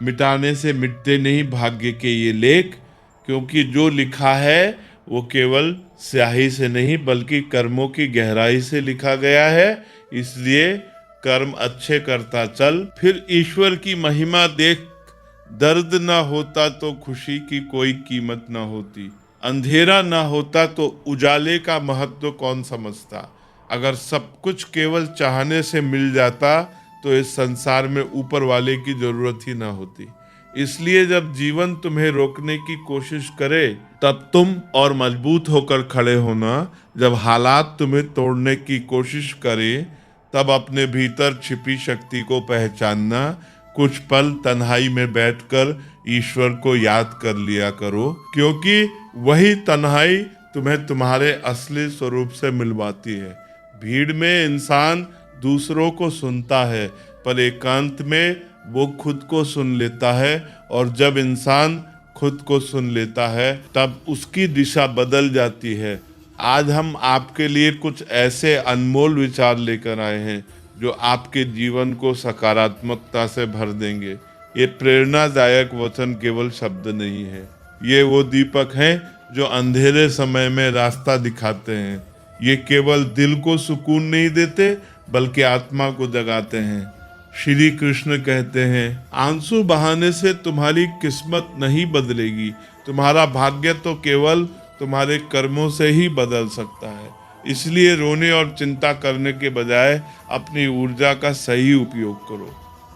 मिटाने से मिटते नहीं भाग्य के ये लेख, क्योंकि जो लिखा है वो केवल स्याही से नहीं बल्कि कर्मों की गहराई से लिखा गया है। इसलिए कर्म अच्छे करता चल, फिर ईश्वर की महिमा देख। दर्द ना होता तो खुशी की कोई कीमत ना होती, अंधेरा ना होता तो उजाले का महत्व कौन समझता। अगर सब कुछ केवल चाहने से मिल जाता तो इस संसार में ऊपर वाले की जरूरत ही ना होती। इसलिए जब जीवन तुम्हें रोकने की कोशिश करे तब तुम और मजबूत होकर खड़े होना। जब हालात तुम्हें तोड़ने की कोशिश करे तब अपने भीतर छिपी शक्ति को पहचानना। कुछ पल तन्हाई में बैठकर ईश्वर को याद कर लिया करो, क्योंकि वही तन्हाई तुम्हें तुम्हारे असली स्वरूप से मिलवाती है। भीड़ में इंसान दूसरों को सुनता है, पर एकांत में वो खुद को सुन लेता है। और जब इंसान खुद को सुन लेता है तब उसकी दिशा बदल जाती है। आज हम आपके लिए कुछ ऐसे अनमोल विचार लेकर आए हैं जो आपके जीवन को सकारात्मकता से भर देंगे। ये प्रेरणादायक वचन केवल शब्द नहीं है, ये वो दीपक हैं जो अंधेरे समय में रास्ता दिखाते हैं। ये केवल दिल को सुकून नहीं देते बल्कि आत्मा को जगाते हैं। श्री कृष्ण कहते हैं, आंसू बहाने से तुम्हारी किस्मत नहीं बदलेगी, तुम्हारा भाग्य तो केवल तुम्हारे कर्मों से ही बदल सकता है। इसलिए रोने और चिंता करने के बजाय अपनी ऊर्जा का सही उपयोग करो।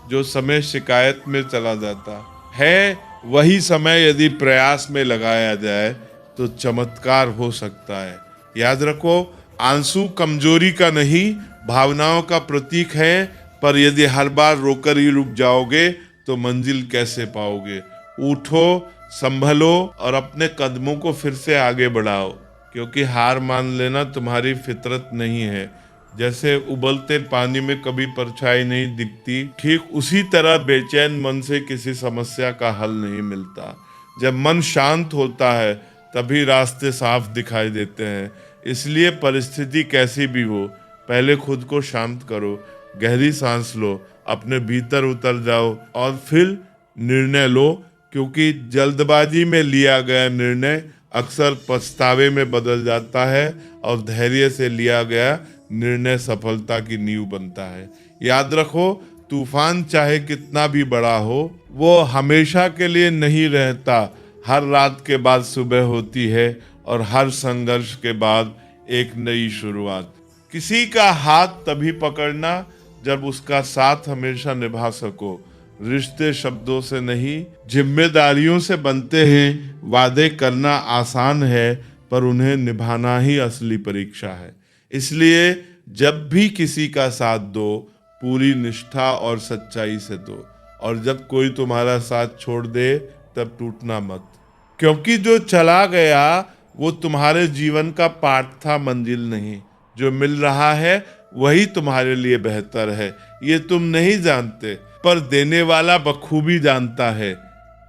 जो समय शिकायत में चला जाता है वही समय यदि प्रयास में लगाया जाए तो चमत्कार हो सकता है। याद रखो, आंसू कमजोरी का नहीं, भावनाओं का प्रतीक है। पर यदि हर बार रोकर ही रुक जाओगे तो मंजिल कैसे पाओगे। उठो, संभलो और अपने कदमों को फिर से आगे बढ़ाओ, क्योंकि हार मान लेना तुम्हारी फितरत नहीं है। जैसे उबलते पानी में कभी परछाई नहीं दिखती, ठीक उसी तरह बेचैन मन से किसी समस्या का हल नहीं मिलता। जब मन शांत होता है तभी रास्ते साफ दिखाई देते हैं। इसलिए परिस्थिति कैसी भी हो, पहले खुद को शांत करो, गहरी सांस लो, अपने भीतर उतर जाओ और फिर निर्णय लो, क्योंकि जल्दबाजी में लिया गया निर्णय अक्सर पछतावे में बदल जाता है और धैर्य से लिया गया निर्णय सफलता की नींव बनता है। याद रखो, तूफान चाहे कितना भी बड़ा हो वो हमेशा के लिए नहीं रहता। हर रात के बाद सुबह होती है और हर संघर्ष के बाद एक नई शुरुआत। किसी का हाथ तभी पकड़ना जब उसका साथ हमेशा निभा सको। रिश्ते शब्दों से नहीं, जिम्मेदारियों से बनते हैं। वादे करना आसान है पर उन्हें निभाना ही असली परीक्षा है। इसलिए जब भी किसी का साथ दो, पूरी निष्ठा और सच्चाई से दो। और जब कोई तुम्हारा साथ छोड़ दे तब टूटना मत, क्योंकि जो चला गया वो तुम्हारे जीवन का पाठ था, मंजिल नहीं। जो मिल रहा है वही तुम्हारे लिए बेहतर है। ये तुम नहीं जानते, पर देने वाला बखूबी जानता है।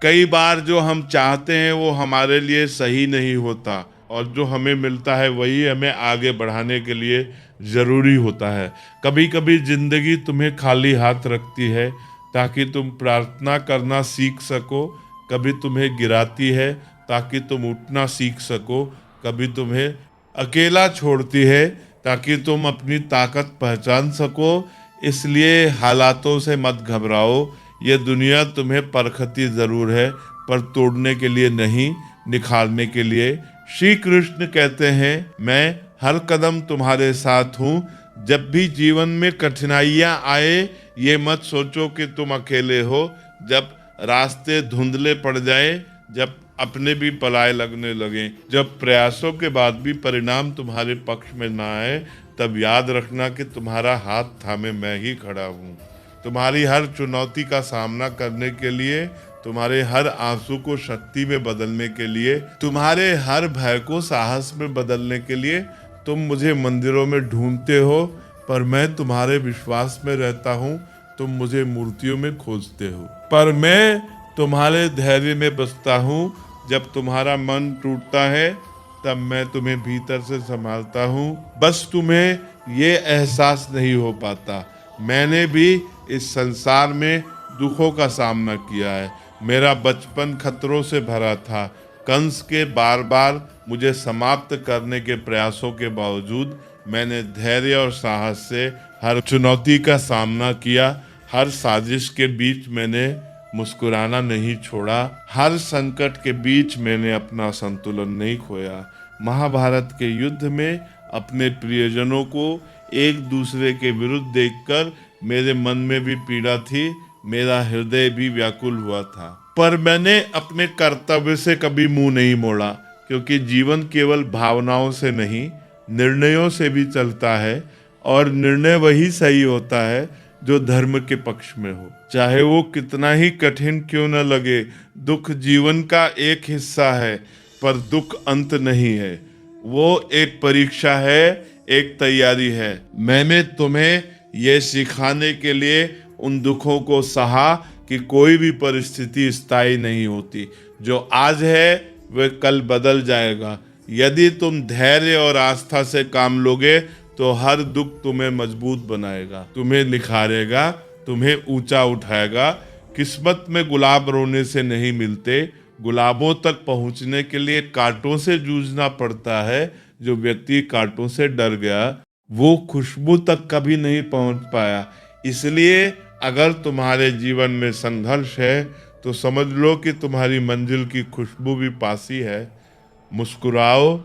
कई बार जो हम चाहते हैं वो हमारे लिए सही नहीं होता, और जो हमें मिलता है वही हमें आगे बढ़ाने के लिए ज़रूरी होता है। कभी कभी जिंदगी तुम्हें खाली हाथ रखती है ताकि तुम प्रार्थना करना सीख सको। कभी तुम्हें गिराती है ताकि तुम उठना सीख सको। कभी तुम्हें अकेला छोड़ती है ताकि तुम अपनी ताकत पहचान सको। इसलिए हालातों से मत घबराओ। ये दुनिया तुम्हें परखती ज़रूर है, पर तोड़ने के लिए नहीं, निखारने के लिए। श्री कृष्ण कहते हैं, मैं हर कदम तुम्हारे साथ हूँ। जब भी जीवन में कठिनाइयाँ आए ये मत सोचो कि तुम अकेले हो। जब रास्ते धुंधले पड़ जाए, जब अपने भी पलाए लगने लगे, जब प्रयासों के बाद भी परिणाम तुम्हारे पक्ष में ना आए, तब याद रखना कि तुम्हारा हाथ थामे मैं ही खड़ा हूँ। तुम्हारी हर चुनौती का सामना करने के लिए, तुम्हारे हर आंसू को शक्ति में बदलने के लिए, तुम्हारे हर भय को साहस में बदलने के लिए। तुम मुझे मंदिरों में ढूंढते हो, पर मैं तुम्हारे विश्वास में रहता हूँ। तुम मुझे मूर्तियों में खोजते हो, पर मैं तुम्हारे धैर्य में बसता हूँ। जब तुम्हारा मन टूटता है तब मैं तुम्हें भीतर से संभालता हूँ। बस तुम्हें ये एहसास नहीं हो पाता, मैंने भी इस संसार में दुखों का सामना किया है। मेरा बचपन खतरों से भरा था। कंस के बार बार मुझे समाप्त करने के प्रयासों के बावजूद मैंने धैर्य और साहस से हर चुनौती का सामना किया। हर साजिश के बीच मैंने मुस्कुराना नहीं छोड़ा। हर संकट के बीच मैंने अपना संतुलन नहीं खोया। महाभारत के युद्ध में अपने प्रियजनों को एक दूसरे के विरुद्ध देखकर मेरे मन में भी पीड़ा थी, मेरा हृदय भी व्याकुल हुआ था। पर मैंने अपने कर्तव्य से कभी मुंह नहीं मोड़ा, क्योंकि जीवन केवल भावनाओं से नहीं, निर्णयों से भी चलता है। और निर्णय वही सही होता है जो धर्म के पक्ष में हो, चाहे वो कितना ही कठिन क्यों न लगे। दुख जीवन का एक हिस्सा है, पर दुख अंत नहीं है। वो एक परीक्षा है, एक तैयारी है। मैंने तुम्हें ये सिखाने के लिए उन दुखों को सहा कि कोई भी परिस्थिति स्थायी नहीं होती। जो आज है वह कल बदल जाएगा। यदि तुम धैर्य और आस्था से काम लोगे तो हर दुख तुम्हें मजबूत बनाएगा, तुम्हें निखारेगा, तुम्हें ऊंचा उठाएगा। किस्मत में गुलाब रोने से नहीं मिलते, गुलाबों तक पहुंचने के लिए कांटों से जूझना पड़ता है। जो व्यक्ति कांटों से डर गया वो खुशबू तक कभी नहीं पहुंच पाया। इसलिए अगर तुम्हारे जीवन में संघर्ष है तो समझ लो कि तुम्हारी मंजिल की खुशबू भी पास ही है। मुस्कुराओ,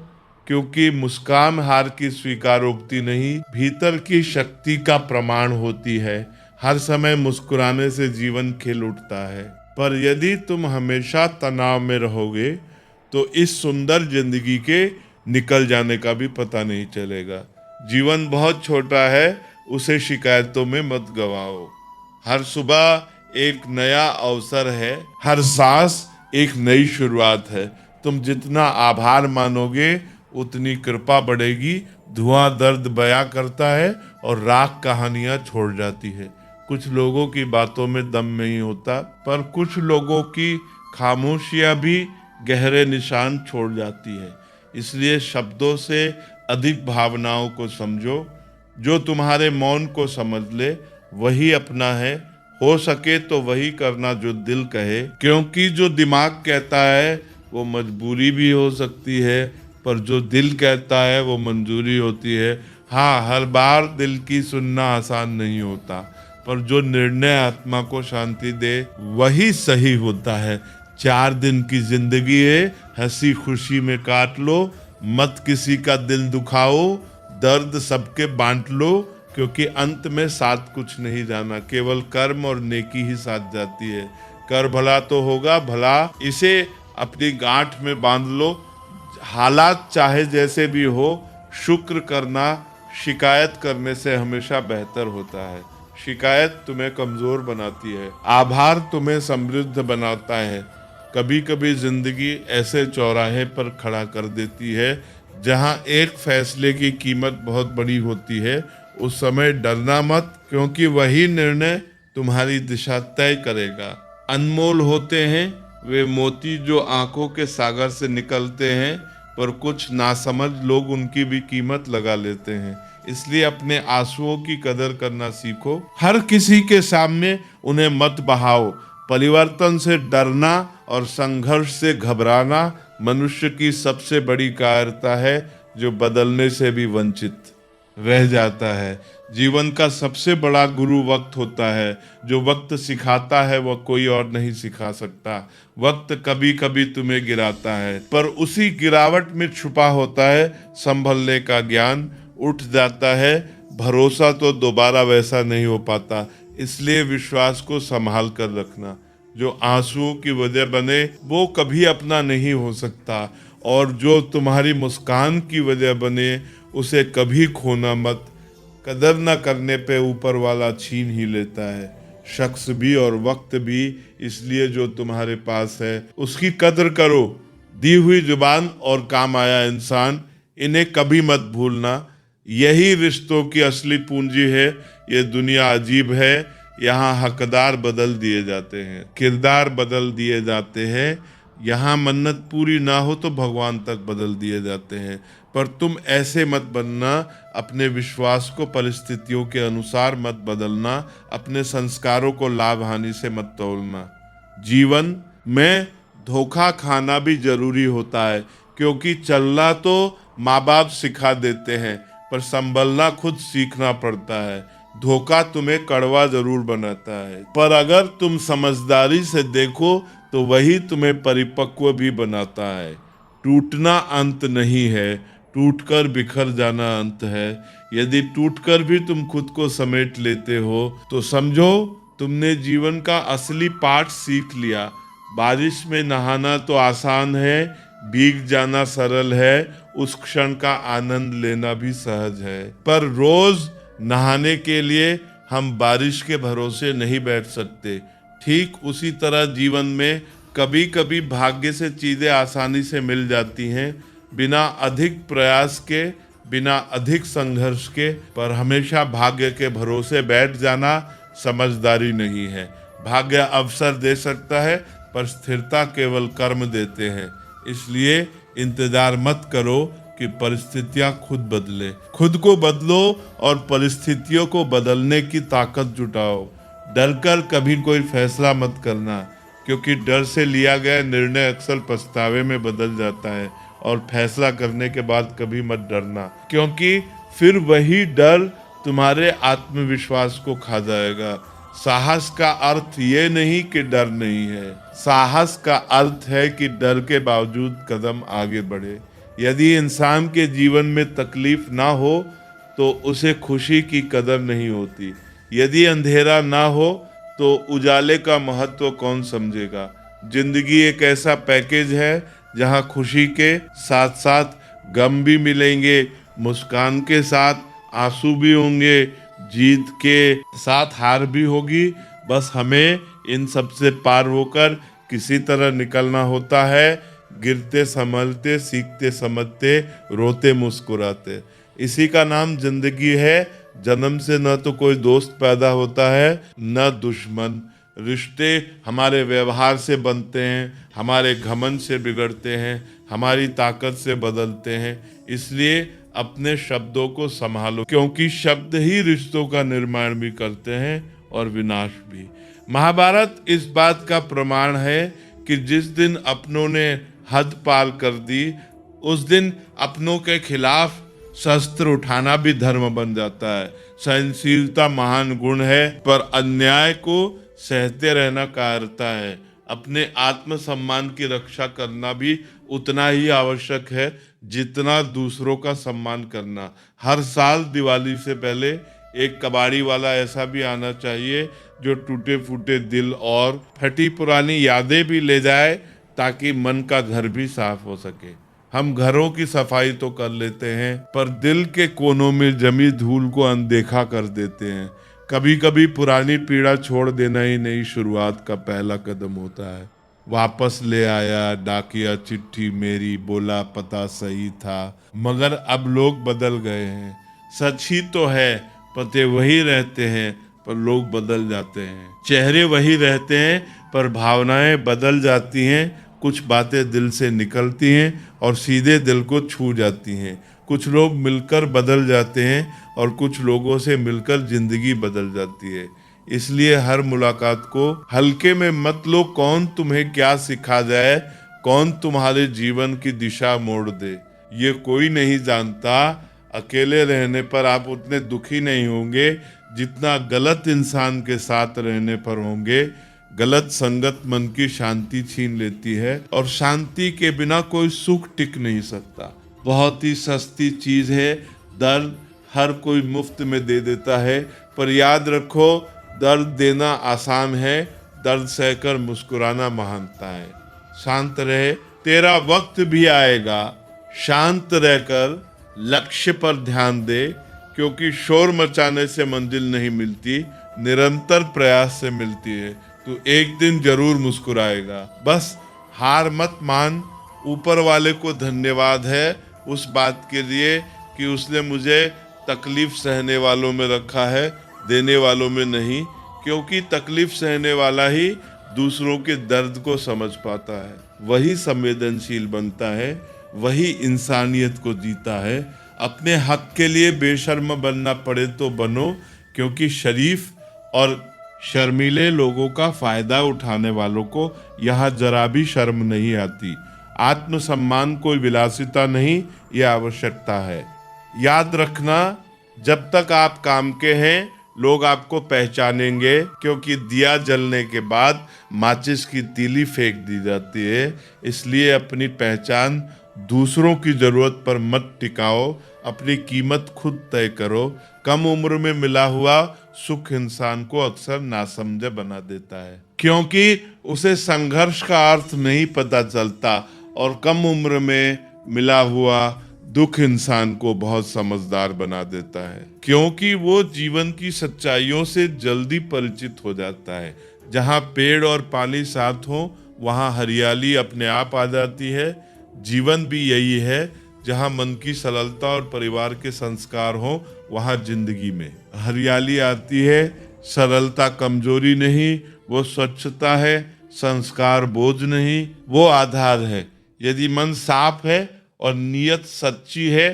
क्योंकि मुस्कान हार की स्वीकारोक्ति नहीं, भीतर की शक्ति का प्रमाण होती है। हर समय मुस्कुराने से जीवन खिल उठता है। पर यदि तुम हमेशा तनाव में रहोगे तो इस सुंदर जिंदगी के निकल जाने का भी पता नहीं चलेगा। जीवन बहुत छोटा है, उसे शिकायतों में मत गवाओ। हर सुबह एक नया अवसर है, हर सांस एक नई शुरुआत है। तुम जितना आभार मानोगे उतनी कृपा बढ़ेगी। धुआं दर्द बयां करता है और राख कहानियां छोड़ जाती है। कुछ लोगों की बातों में दम नहीं होता, पर कुछ लोगों की खामोशियां भी गहरे निशान छोड़ जाती है। इसलिए शब्दों से अधिक भावनाओं को समझो। जो तुम्हारे मौन को समझ ले वही अपना है। हो सके तो वही करना जो दिल कहे, क्योंकि जो दिमाग कहता है वो मजबूरी भी हो सकती है, पर जो दिल कहता है वो मंजूरी होती है। हाँ, हर बार दिल की सुनना आसान नहीं होता, पर जो निर्णय आत्मा को शांति दे वही सही होता है। 4 दिन की जिंदगी है, हंसी खुशी में काट लो। मत किसी का दिल दुखाओ, दर्द सबके बांट लो, क्योंकि अंत में साथ कुछ नहीं जाना, केवल कर्म और नेकी ही साथ जाती है। कर भला तो होगा भला, इसे अपनी गांठ में बांध लो। हालात चाहे जैसे भी हो, शुक्र करना शिकायत करने से हमेशा बेहतर होता है। शिकायत तुम्हें कमजोर बनाती है, आभार तुम्हें समृद्ध बनाता है। कभी कभी जिंदगी ऐसे चौराहे पर खड़ा कर देती है जहां एक फैसले की कीमत बहुत बड़ी होती है। उस समय डरना मत, क्योंकि वही निर्णय तुम्हारी दिशा तय करेगा। अनमोल होते हैं वे मोती जो आंखों के सागर से निकलते हैं, पर कुछ नासमझ लोग उनकी भी कीमत लगा लेते हैं। इसलिए अपने आंसुओं की कदर करना सीखो। हर किसी के सामने उन्हें मत बहाओ। परिवर्तन से डरना और संघर्ष से घबराना मनुष्य की सबसे बड़ी कायरता है, जो बदलने से भी वंचित रह जाता है। जीवन का सबसे बड़ा गुरु वक्त होता है। जो वक्त सिखाता है वह कोई और नहीं सिखा सकता। वक्त कभी कभी तुम्हें गिराता है, पर उसी गिरावट में छुपा होता है संभलने का ज्ञान। उठ जाता है, भरोसा तो दोबारा वैसा नहीं हो पाता। इसलिए विश्वास को संभाल कर रखना। जो आंसुओं की वजह बने वो कभी अपना नहीं हो सकता, और जो तुम्हारी मुस्कान की वजह बने उसे कभी खोना मत। कदर न करने पे ऊपर वाला छीन ही लेता है, शख्स भी और वक्त भी। इसलिए जो तुम्हारे पास है उसकी कदर करो। दी हुई जुबान और काम आया इंसान, इन्हें कभी मत भूलना। यही रिश्तों की असली पूंजी है। ये दुनिया अजीब है, यहाँ हकदार बदल दिए जाते हैं, किरदार बदल दिए जाते हैं। यहाँ मन्नत पूरी ना हो तो भगवान तक बदल दिए जाते हैं। पर तुम ऐसे मत बनना, अपने विश्वास को परिस्थितियों के अनुसार मत बदलना, अपने संस्कारों को लाभ हानि से मत तोलना। जीवन में धोखा खाना भी जरूरी होता है, क्योंकि चलना तो माँ बाप सिखा देते हैं, पर संभलना खुद सीखना पड़ता है। धोखा तुम्हें कड़वा जरूर बनाता है, पर अगर तुम समझदारी से देखो तो वही तुम्हें परिपक्व भी बनाता है। टूटना अंत नहीं है, टूटकर बिखर जाना अंत है। यदि टूटकर भी तुम खुद को समेट लेते हो तो समझो तुमने जीवन का असली पाठ सीख लिया। बारिश में नहाना तो आसान है, भीग जाना सरल है, उस क्षण का आनंद लेना भी सहज है। पर रोज नहाने के लिए हम बारिश के भरोसे नहीं बैठ सकते। ठीक उसी तरह जीवन में कभी कभी भाग्य से चीजें आसानी से मिल जाती हैं, बिना अधिक प्रयास के, बिना अधिक संघर्ष के। पर हमेशा भाग्य के भरोसे बैठ जाना समझदारी नहीं है। भाग्य अवसर दे सकता है, पर स्थिरता केवल कर्म देते हैं। इसलिए इंतजार मत करो कि परिस्थितियां खुद बदले, खुद को बदलो और परिस्थितियों को बदलने की ताकत जुटाओ। डरकर कभी कोई फैसला मत करना, क्योंकि डर से लिया गया निर्णय अक्सर पछतावे में बदल जाता है। और फैसला करने के बाद कभी मत डरना, क्योंकि फिर वही डर तुम्हारे आत्मविश्वास को खा जाएगा। साहस का अर्थ ये नहीं कि डर नहीं है, साहस का अर्थ है कि डर के बावजूद कदम आगे बढ़े। यदि इंसान के जीवन में तकलीफ ना हो तो उसे खुशी की कदर नहीं होती। यदि अंधेरा ना हो तो उजाले का महत्व कौन समझेगा। जिंदगी एक ऐसा पैकेज है जहां खुशी के साथ साथ गम भी मिलेंगे, मुस्कान के साथ आंसू भी होंगे, जीत के साथ हार भी होगी। बस हमें इन सब से पार होकर किसी तरह निकलना होता है, गिरते संभलते, सीखते समझते, रोते मुस्कुराते। इसी का नाम जिंदगी है। जन्म से न तो कोई दोस्त पैदा होता है न दुश्मन। रिश्ते हमारे व्यवहार से बनते हैं, हमारे घमंड से बिगड़ते हैं, हमारी ताकत से बदलते हैं। इसलिए अपने शब्दों को संभालो, क्योंकि शब्द ही रिश्तों का निर्माण भी करते हैं और विनाश भी। महाभारत इस बात का प्रमाण है कि जिस दिन अपनों ने हद पार कर दी, उस दिन अपनों के खिलाफ शस्त्र उठाना भी धर्म बन जाता है। सहनशीलता महान गुण है, पर अन्याय को सहते रहना कायरता है। अपने आत्मसम्मान की रक्षा करना भी उतना ही आवश्यक है जितना दूसरों का सम्मान करना। हर साल दिवाली से पहले एक कबाड़ी वाला ऐसा भी आना चाहिए जो टूटे फूटे दिल और फटी पुरानी यादें भी ले जाए, ताकि मन का घर भी साफ हो सके। हम घरों की सफाई तो कर लेते हैं, पर दिल के कोनों में जमी धूल को अनदेखा कर देते हैं। कभी कभी पुरानी पीड़ा छोड़ देना ही नई शुरुआत का पहला कदम होता है। वापस ले आया डाकिया चिट्ठी मेरी, बोला पता सही था, मगर अब लोग बदल गए हैं। सच ही तो है, पते वही रहते हैं पर लोग बदल जाते हैं। चेहरे वही रहते हैं पर भावनाएं बदल जाती हैं। कुछ बातें दिल से निकलती हैं और सीधे दिल को छू जाती हैं। कुछ लोग मिलकर बदल जाते हैं और कुछ लोगों से मिलकर जिंदगी बदल जाती है। इसलिए हर मुलाकात को हल्के में मत लो। कौन तुम्हें क्या सिखा जाए, कौन तुम्हारे जीवन की दिशा मोड़ दे, ये कोई नहीं जानता। अकेले रहने पर आप उतने दुखी नहीं होंगे जितना गलत इंसान के साथ रहने पर होंगे। गलत संगत मन की शांति छीन लेती है और शांति के बिना कोई सुख टिक नहीं सकता। बहुत ही सस्ती चीज है दर्द, हर कोई मुफ्त में दे देता है। पर याद रखो, दर्द देना आसान है, दर्द सहकर मुस्कुराना महानता है। शांत रहे, तेरा वक्त भी आएगा। शांत रहकर लक्ष्य पर ध्यान दे, क्योंकि शोर मचाने से मंजिल नहीं मिलती, निरंतर प्रयास से मिलती है। तू एक दिन जरूर मुस्कुराएगा। बस हार मत मान। ऊपर वाले को धन्यवाद है उस बात के लिए कि उसने मुझे तकलीफ सहने वालों में रखा है, देने वालों में नहीं। क्योंकि तकलीफ सहने वाला ही दूसरों के दर्द को समझ पाता है, वही संवेदनशील बनता है, वही इंसानियत को जीता है। अपने हक के लिए बेशर्म बनना पड़े तो बनो, क्योंकि शरीफ और शर्मीले लोगों का फायदा उठाने वालों को यहाँ जरा भी शर्म नहीं आती। आत्मसम्मान कोई विलासिता नहीं, यह आवश्यकता है। याद रखना, जब तक आप काम के हैं लोग आपको पहचानेंगे, क्योंकि दिया जलने के बाद माचिस की तीली फेंक दी जाती है। इसलिए अपनी पहचान दूसरों की जरूरत पर मत टिकाओ, अपनी कीमत खुद तय करो। कम उम्र में मिला हुआ सुख इंसान को अक्सर नासमझ बना देता है, क्योंकि उसे संघर्ष का अर्थ नहीं पता चलता, और कम उम्र में मिला हुआ दुख इंसान को बहुत समझदार बना देता है, क्योंकि वो जीवन की सच्चाइयों से जल्दी परिचित हो जाता है। जहाँ पेड़ और पानी साथ हो वहाँ हरियाली अपने आप आ जाती है। जीवन भी यही है, जहाँ मन की सरलता और परिवार के संस्कार हो वहाँ जिंदगी में हरियाली आती है। सरलता कमजोरी नहीं, वो स्वच्छता है। संस्कार बोझ नहीं, वो आधार है। यदि मन साफ है और नीयत सच्ची है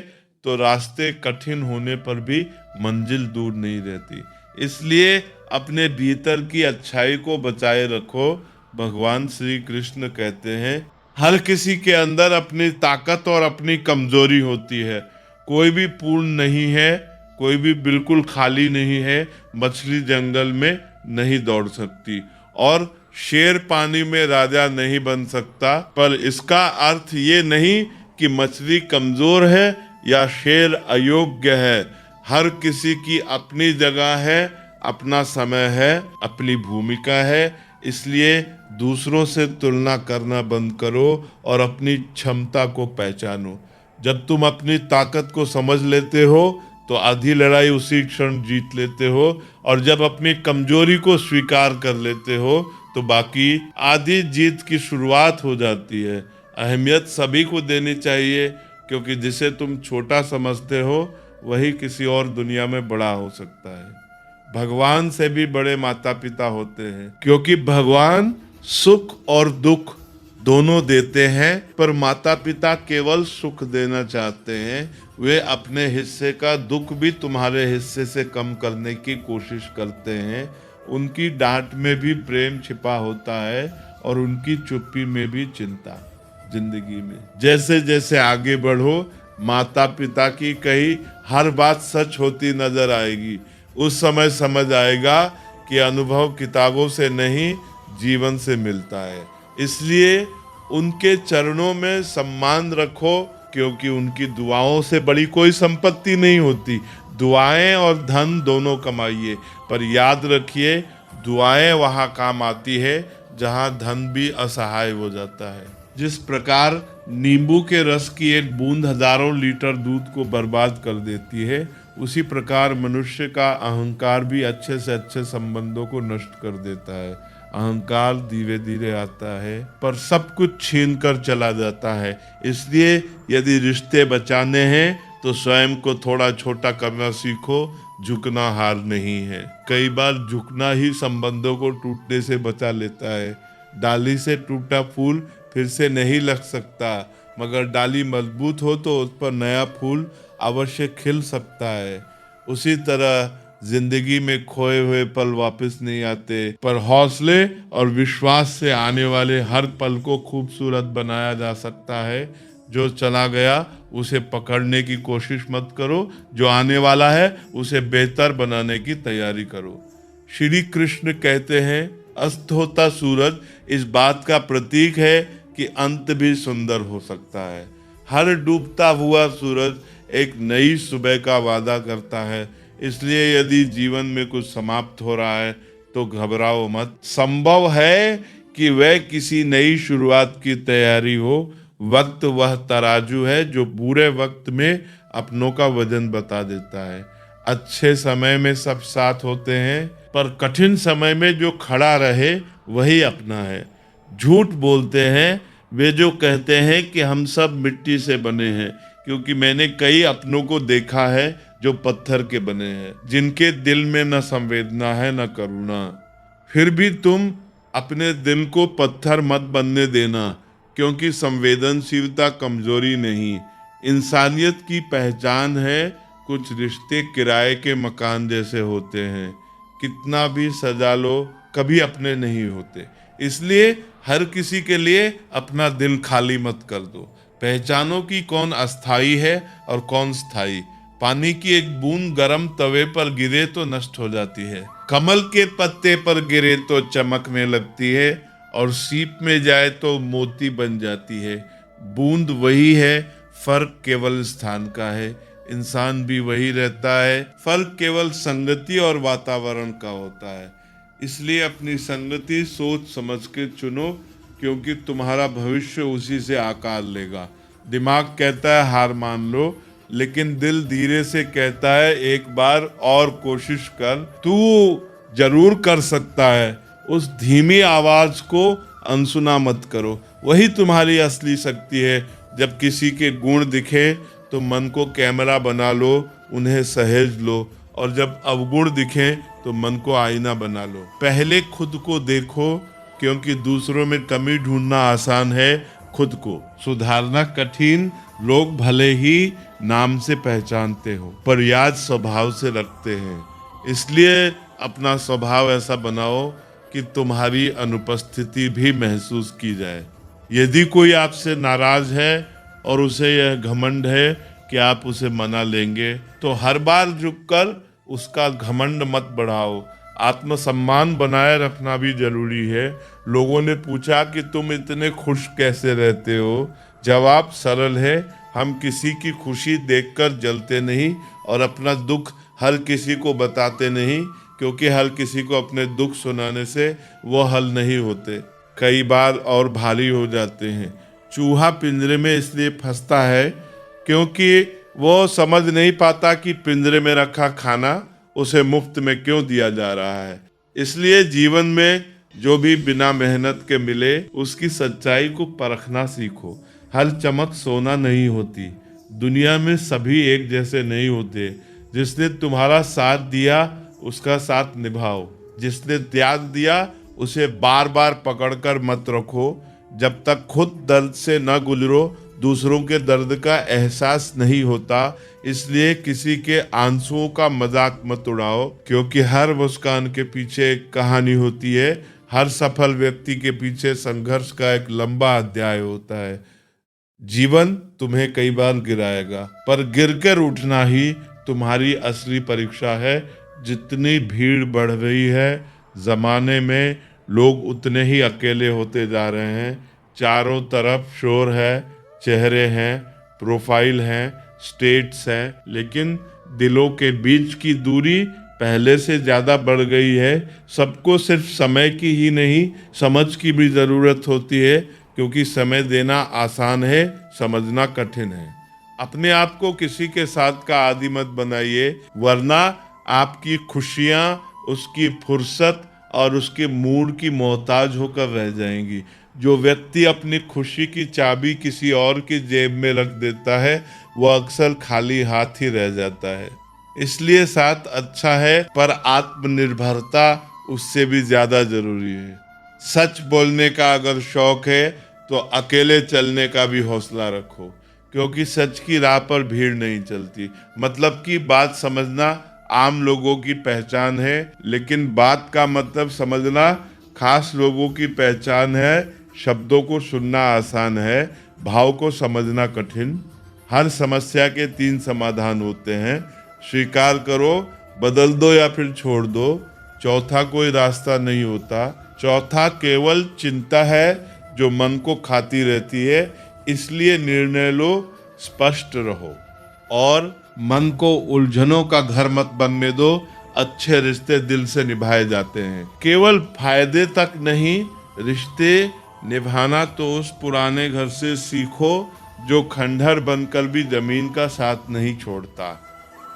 तो रास्ते कठिन होने पर भी मंजिल दूर नहीं रहती। इसलिए अपने भीतर की अच्छाई को बचाए रखो। भगवान श्री कृष्ण कहते हैं, हर किसी के अंदर अपनी ताकत और अपनी कमजोरी होती है। कोई भी पूर्ण नहीं है, कोई भी बिल्कुल खाली नहीं है। मछली जंगल में नहीं दौड़ सकती और शेर पानी में राजा नहीं बन सकता। पर इसका अर्थ ये नहीं कि मछली कमजोर है या शेर अयोग्य है। हर किसी की अपनी जगह है, अपना समय है, अपनी भूमिका है। इसलिए दूसरों से तुलना करना बंद करो और अपनी क्षमता को पहचानो। जब तुम अपनी ताकत को समझ लेते हो तो आधी लड़ाई उसी क्षण जीत लेते हो, और जब अपनी कमजोरी को स्वीकार कर लेते हो तो बाकी आधी जीत की शुरुआत हो जाती है। अहमियत सभी को देनी चाहिए, क्योंकि जिसे तुम छोटा समझते हो वही किसी और दुनिया में बड़ा हो सकता है। भगवान से भी बड़े माता पिता होते हैं, क्योंकि भगवान सुख और दुख दोनों देते हैं, पर माता पिता केवल सुख देना चाहते हैं। वे अपने हिस्से का दुख भी तुम्हारे हिस्से से कम करने की कोशिश करते हैं। उनकी डांट में भी प्रेम छिपा होता है और उनकी चुप्पी में भी चिंता। जिंदगी में जैसे जैसे आगे बढ़ो, माता पिता की कही हर बात सच होती नजर आएगी। उस समय समझ आएगा कि अनुभव किताबों से नहीं, जीवन से मिलता है। इसलिए उनके चरणों में सम्मान रखो, क्योंकि उनकी दुआओं से बड़ी कोई संपत्ति नहीं होती। दुआएं और धन दोनों कमाइए, पर याद रखिए दुआएं वहां काम आती है जहां धन भी असहाय हो जाता है। जिस प्रकार नींबू के रस की एक बूंद हजारों लीटर दूध को बर्बाद कर देती है, उसी प्रकार मनुष्य का अहंकार भी अच्छे से अच्छे संबंधों को नष्ट कर देता है। अहंकार धीरे धीरे आता है पर सब कुछ छीन कर चला जाता है। इसलिए यदि रिश्ते बचाने हैं तो स्वयं को थोड़ा छोटा करना सीखो। झुकना हार नहीं है। कई बार झुकना ही संबंधों को टूटने से बचा लेता है। डाली से टूटा फूल फिर से नहीं लग सकता, मगर डाली मजबूत हो तो उस पर नया फूल अवश्य खिल सकता है। उसी तरह जिंदगी में खोए हुए पल वापस नहीं आते, पर हौसले और विश्वास से आने वाले हर पल को खूबसूरत बनाया जा सकता है। जो चला गया उसे पकड़ने की कोशिश मत करो, जो आने वाला है उसे बेहतर बनाने की तैयारी करो। श्री कृष्ण कहते हैं, अस्त होता सूरज इस बात का प्रतीक है कि अंत भी सुंदर हो सकता है। हर डूबता हुआ सूरज एक नई सुबह का वादा करता है। इसलिए यदि जीवन में कुछ समाप्त हो रहा है तो घबराओ मत। संभव है कि वह किसी नई शुरुआत की तैयारी हो। वक्त वह तराजू है जो बुरे वक्त में अपनों का वजन बता देता है। अच्छे समय में सब साथ होते हैं, पर कठिन समय में जो खड़ा रहे वही अपना है। झूठ बोलते हैं वे जो कहते हैं कि हम सब मिट्टी से बने हैं, क्योंकि मैंने कई अपनों को देखा है जो पत्थर के बने हैं, जिनके दिल में न संवेदना है न करुणा। फिर भी तुम अपने दिल को पत्थर मत बनने देना, क्योंकि संवेदनशीलता कमजोरी नहीं, इंसानियत की पहचान है। कुछ रिश्ते किराए के मकान जैसे होते हैं, कितना भी सजा लो कभी अपने नहीं होते। इसलिए हर किसी के लिए अपना दिल खाली मत कर दो। पहचानो कि कौन अस्थाई है और कौन स्थाई। पानी की एक बूंद गर्म तवे पर गिरे तो नष्ट हो जाती है, कमल के पत्ते पर गिरे तो चमकने लगती है, और सीप में जाए तो मोती बन जाती है। बूंद वही है, फर्क केवल स्थान का है। इंसान भी वही रहता है, फर्क केवल संगति और वातावरण का होता है। इसलिए अपनी संगति सोच समझ के चुनो, क्योंकि तुम्हारा भविष्य उसी से आकार लेगा। दिमाग कहता है हार मान लो, लेकिन दिल धीरे से कहता है एक बार और कोशिश कर, तू जरूर कर सकता है। उस धीमी आवाज को अनसुना मत करो, वही तुम्हारी असली शक्ति है। जब किसी के गुण दिखे तो मन को कैमरा बना लो, उन्हें सहेज लो, और जब अवगुण दिखे तो मन को आईना बना लो। पहले खुद को देखो, क्योंकि दूसरों में कमी ढूंढना आसान है, खुद को सुधारना कठिन। लोग भले ही नाम से पहचानते हो, पर याद स्वभाव से रखते हैं। इसलिए अपना स्वभाव ऐसा बनाओ कि तुम्हारी अनुपस्थिति भी महसूस की जाए। यदि कोई आपसे नाराज है और उसे यह घमंड है कि आप उसे मना लेंगे, तो हर बार झुककर उसका घमंड मत बढ़ाओ। आत्मसम्मान बनाए रखना भी जरूरी है। लोगों ने पूछा कि तुम इतने खुश कैसे रहते हो? जवाब सरल है, हम किसी की खुशी देखकर जलते नहीं और अपना दुख हर किसी को बताते नहीं, क्योंकि हर किसी को अपने दुख सुनाने से वो हल नहीं होते, कई बार और भारी हो जाते हैं। चूहा पिंजरे में इसलिए फंसता है क्योंकि वो समझ नहीं पाता कि पिंजरे में रखा खाना उसे मुफ्त में क्यों दिया जा रहा है। इसलिए जीवन में जो भी बिना मेहनत के मिले, उसकी सच्चाई को परखना सीखो। हर चमक सोना नहीं होती, दुनिया में सभी एक जैसे नहीं होते। जिसने तुम्हारा साथ दिया उसका साथ निभाओ, जिसने त्याग दिया उसे बार बार पकड़कर मत रखो। जब तक खुद दर्द से न गुजरो, दूसरों के दर्द का एहसास नहीं होता। इसलिए किसी के आंसुओं का मजाक मत उड़ाओ, क्योंकि हर मुस्कान के पीछे एक कहानी होती है। हर सफल व्यक्ति के पीछे संघर्ष का एक लंबा अध्याय होता है। जीवन तुम्हें कई बार गिराएगा, पर गिरकर उठना ही तुम्हारी असली परीक्षा है। जितनी भीड़ बढ़ रही है जमाने में, लोग उतने ही अकेले होते जा रहे हैं। चारों तरफ शोर है, चेहरे हैं, प्रोफाइल हैं, स्टेट्स हैं, लेकिन दिलों के बीच की दूरी पहले से ज़्यादा बढ़ गई है। सबको सिर्फ समय की ही नहीं, समझ की भी ज़रूरत होती है, क्योंकि समय देना आसान है, समझना कठिन है। अपने आप को किसी के साथ का आदी मत बनाइए, वरना आपकी खुशियाँ उसकी फुर्सत और उसके मूड की मोहताज होकर रह जाएंगी। जो व्यक्ति अपनी खुशी की चाबी किसी और की जेब में रख देता है, वह अक्सर खाली हाथ ही रह जाता है। इसलिए साथ अच्छा है, पर आत्मनिर्भरता उससे भी ज्यादा जरूरी है। सच बोलने का अगर शौक है तो अकेले चलने का भी हौसला रखो, क्योंकि सच की राह पर भीड़ नहीं चलती। मतलब की बात समझना आम लोगों की पहचान है, लेकिन बात का मतलब समझना खास लोगों की पहचान है। शब्दों को सुनना आसान है, भाव को समझना कठिन। हर समस्या के 3 समाधान होते हैं, स्वीकार करो, बदल दो या फिर छोड़ दो। चौथा कोई रास्ता नहीं होता। चौथा केवल चिंता है जो मन को खाती रहती है। इसलिए निर्णय लो, स्पष्ट रहो, और मन को उलझनों का घर मत बनने दो। अच्छे रिश्ते दिल से निभाए जाते हैं, केवल फायदे तक नहीं। रिश्ते निभाना तो उस पुराने घर से सीखो जो खंडहर बनकर भी जमीन का साथ नहीं छोड़ता।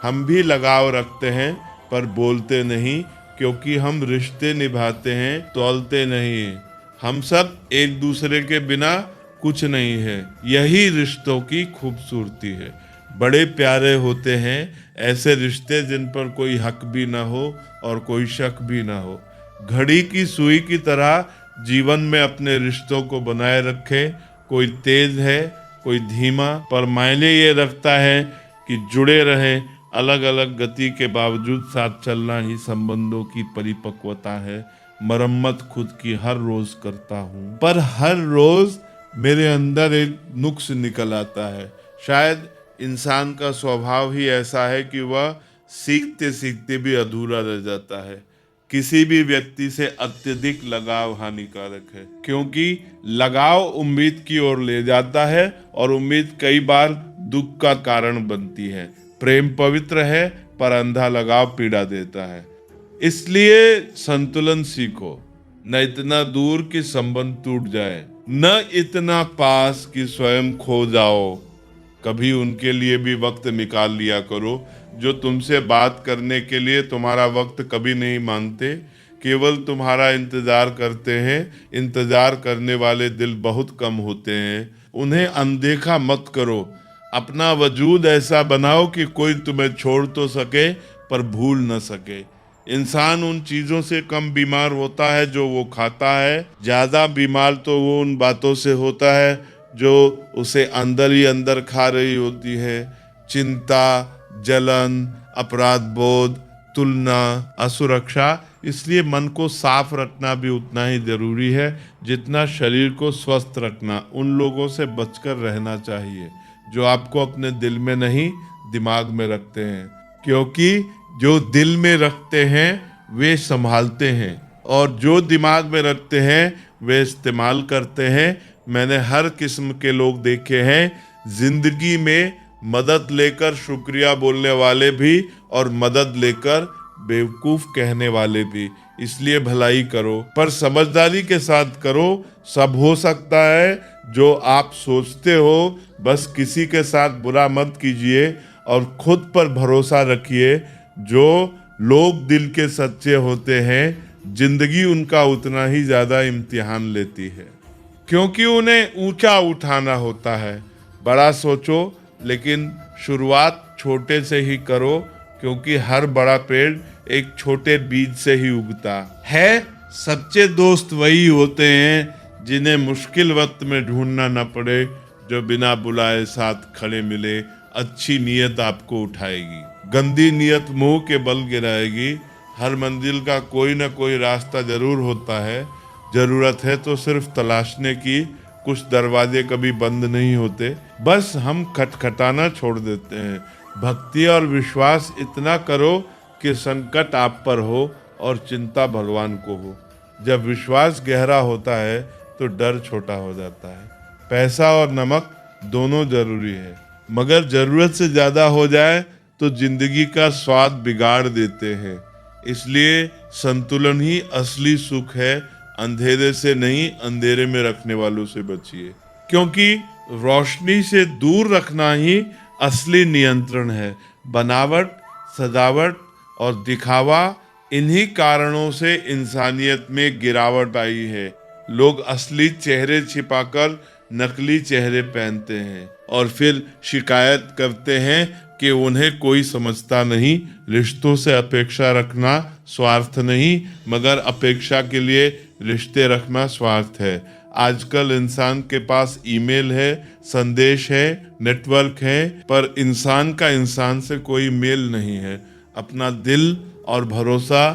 हम भी लगाव रखते हैं, पर बोलते नहीं, क्योंकि हम रिश्ते निभाते हैं, तौलते नहीं। हम सब एक दूसरे के बिना कुछ नहीं है। यही रिश्तों की खूबसूरती है। बड़े प्यारे होते हैं ऐसे रिश्ते जिन पर कोई हक भी ना हो और कोई शक भी ना हो। घड़ी की सुई की तरह जीवन में अपने रिश्तों को बनाए रखे। कोई तेज है, कोई धीमा, पर मायने ये रखता है कि जुड़े रहें। अलग अलग गति के बावजूद साथ चलना ही संबंधों की परिपक्वता है। मरम्मत खुद की हर रोज करता हूँ, पर हर रोज मेरे अंदर एक नुक्स निकल आता है। शायद इंसान का स्वभाव ही ऐसा है कि वह सीखते सीखते भी अधूरा रह जाता है। किसी भी व्यक्ति से अत्यधिक लगाव हानिकारक है, क्योंकि लगाव उम्मीद की ओर ले जाता है और उम्मीद कई बार दुख का कारण बनती है। प्रेम पवित्र है, पर अंधा लगाव पीड़ा देता है। इसलिए संतुलन सीखो, न इतना दूर कि संबंध टूट जाए, न इतना पास कि स्वयं खो जाओ। कभी उनके लिए भी वक्त निकाल लिया करो जो तुमसे बात करने के लिए तुम्हारा वक्त कभी नहीं मांगते, केवल तुम्हारा इंतजार करते हैं। इंतजार करने वाले दिल बहुत कम होते हैं। उन्हें अनदेखा मत करो। अपना वजूद ऐसा बनाओ कि कोई तुम्हें छोड़ तो सके पर भूल न सके। इंसान उन चीजों से कम बीमार होता है जो वो खाता है, ज्यादा बीमार तो वो उन बातों से होता है जो उसे अंदर ही अंदर खा रही होती है। चिंता, जलन, अपराध बोध, तुलना, असुरक्षा। इसलिए मन को साफ रखना भी उतना ही जरूरी है जितना शरीर को स्वस्थ रखना। उन लोगों से बचकर रहना चाहिए जो आपको अपने दिल में नहीं, दिमाग में रखते हैं, क्योंकि जो दिल में रखते हैं वे संभालते हैं और जो दिमाग में रखते हैं वे इस्तेमाल करते हैं। मैंने हर किस्म के लोग देखे हैं, जिंदगी में मदद लेकर शुक्रिया बोलने वाले भी और मदद लेकर बेवकूफ कहने वाले भी। इसलिए भलाई करो, पर समझदारी के साथ करो। सब हो सकता है जो आप सोचते हो। बस किसी के साथ बुरा मत कीजिए और खुद पर भरोसा रखिए। जो लोग दिल के सच्चे होते हैं, जिंदगी उनका उतना ही ज्यादा इम्तिहान लेती है, क्योंकि उन्हें ऊंचा उठाना होता है। बड़ा सोचो, लेकिन शुरुआत छोटे से ही करो, क्योंकि हर बड़ा पेड़ एक छोटे बीज से ही उगता है। सच्चे दोस्त वही होते हैं जिन्हें मुश्किल वक्त में ढूंढना न पड़े, जो बिना बुलाए साथ खड़े मिले। अच्छी नीयत आपको उठाएगी, गंदी नीयत मुंह के बल गिराएगी। हर मंजिल का कोई ना कोई रास्ता जरूर होता है। जरूरत है तो सिर्फ तलाशने की। कुछ दरवाजे कभी बंद नहीं होते, बस हम खटखटाना छोड़ देते हैं। भक्ति और विश्वास इतना करो कि संकट आप पर हो और चिंता भगवान को हो। जब विश्वास गहरा होता है तो डर छोटा हो जाता है। पैसा और नमक दोनों जरूरी है, मगर जरूरत से ज्यादा हो जाए तो जिंदगी का स्वाद बिगाड़ देते हैं। इसलिए संतुलन ही असली सुख है। अंधेरे से नहीं, अंधेरे में रखने वालों से बचिए, क्योंकि रोशनी से दूर रखना ही असली नियंत्रण है। बनावट, सजावट और दिखावा, इन्हीं कारणों से इंसानियत में गिरावट आई है। लोग असली चेहरे छिपाकर नकली चेहरे पहनते हैं और फिर शिकायत करते हैं कि उन्हें कोई समझता नहीं। रिश्तों से अपेक्षा रखना स्वार्थ नहीं, मगर अपेक्षा के लिए रिश्ते रखना स्वार्थ है। आजकल इंसान के पास ईमेल है, संदेश है, नेटवर्क है, पर इंसान का इंसान से कोई मेल नहीं है। अपना दिल और भरोसा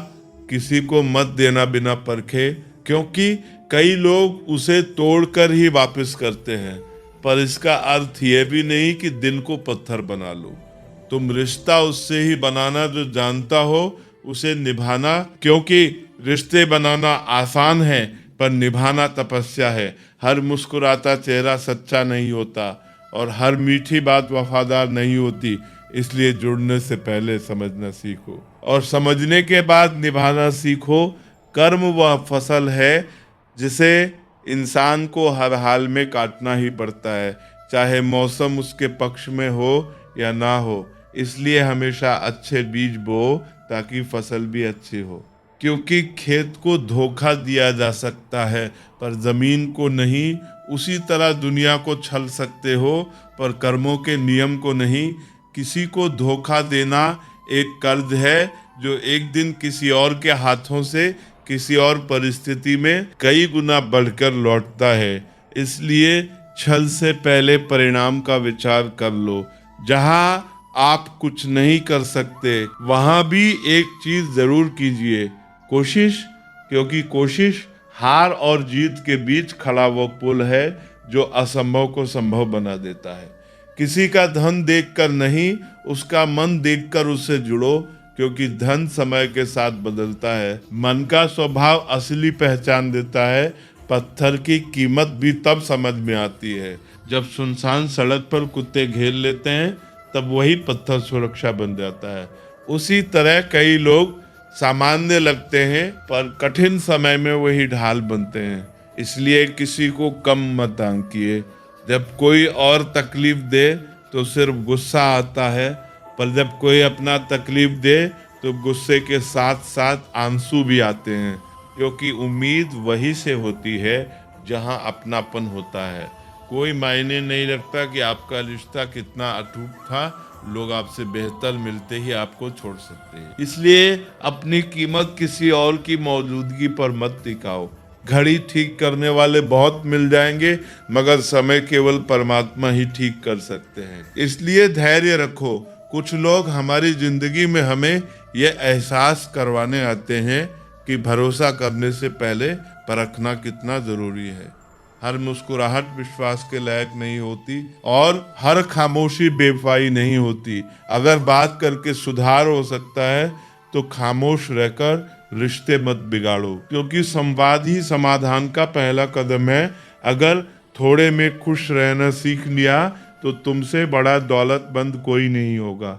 किसी को मत देना बिना परखे, क्योंकि कई लोग उसे तोड़कर ही वापस करते हैं। पर इसका अर्थ यह भी नहीं कि दिल को पत्थर बना लो। तुम रिश्ता उससे ही बनाना जो जानता हो, उसे निभाना, क्योंकि रिश्ते बनाना आसान है पर निभाना तपस्या है। हर मुस्कुराता चेहरा सच्चा नहीं होता और हर मीठी बात वफादार नहीं होती। इसलिए जुड़ने से पहले समझना सीखो और समझने के बाद निभाना सीखो। कर्म वह फसल है जिसे इंसान को हर हाल में काटना ही पड़ता है, चाहे मौसम उसके पक्ष में हो या ना हो। इसलिए हमेशा अच्छे बीज बो ताकि फसल भी अच्छी हो, क्योंकि खेत को धोखा दिया जा सकता है पर जमीन को नहीं। उसी तरह दुनिया को छल सकते हो पर कर्मों के नियम को नहीं। किसी को धोखा देना एक कर्ज है जो एक दिन किसी और के हाथों से किसी और परिस्थिति में कई गुना बढ़कर लौटता है। इसलिए छल से पहले परिणाम का विचार कर लो। जहां आप कुछ नहीं कर सकते वहां भी एक चीज जरूर कीजिए, कोशिश। क्योंकि कोशिश हार और जीत के बीच खड़ा वो पुल है जो असंभव को संभव बना देता है। किसी का धन देखकर नहीं, उसका मन देखकर उससे जुड़ो, क्योंकि धन समय के साथ बदलता है। मन का स्वभाव असली पहचान देता है। पत्थर की कीमत भी तब समझ में आती है जब सुनसान सड़क पर कुत्ते घेर लेते हैं, तब वही पत्थर सुरक्षा बन जाता है। उसी तरह कई लोग सामान्य लगते हैं पर कठिन समय में वही ढाल बनते हैं। इसलिए किसी को कम मत आंकिए। जब कोई और तकलीफ दे तो सिर्फ गुस्सा आता है, पर जब कोई अपना तकलीफ दे तो गुस्से के साथ साथ आंसू भी आते हैं। क्योंकि उम्मीद वही से होती है जहां अपनापन होता है। कोई मायने नहीं रखता कि आपका रिश्ता कितना अटूट था, लोग आपसे बेहतर मिलते ही आपको छोड़ सकते हैं। इसलिए अपनी कीमत किसी और की मौजूदगी पर मत टिकाओ। घड़ी ठीक करने वाले बहुत मिल जाएंगे, मगर समय केवल परमात्मा ही ठीक कर सकते हैं। इसलिए धैर्य रखो। कुछ लोग हमारी जिंदगी में हमें यह एहसास करवाने आते हैं कि भरोसा करने से पहले परखना कितना जरूरी है। हर मुस्कुराहट विश्वास के लायक नहीं होती और हर खामोशी बेवफाई नहीं होती। अगर बात करके सुधार हो सकता है तो खामोश रहकर रिश्ते मत बिगाड़ो, क्योंकि संवाद ही समाधान का पहला कदम है। अगर थोड़े में खुश रहना सीख लिया तो तुमसे बड़ा दौलतमंद कोई नहीं होगा।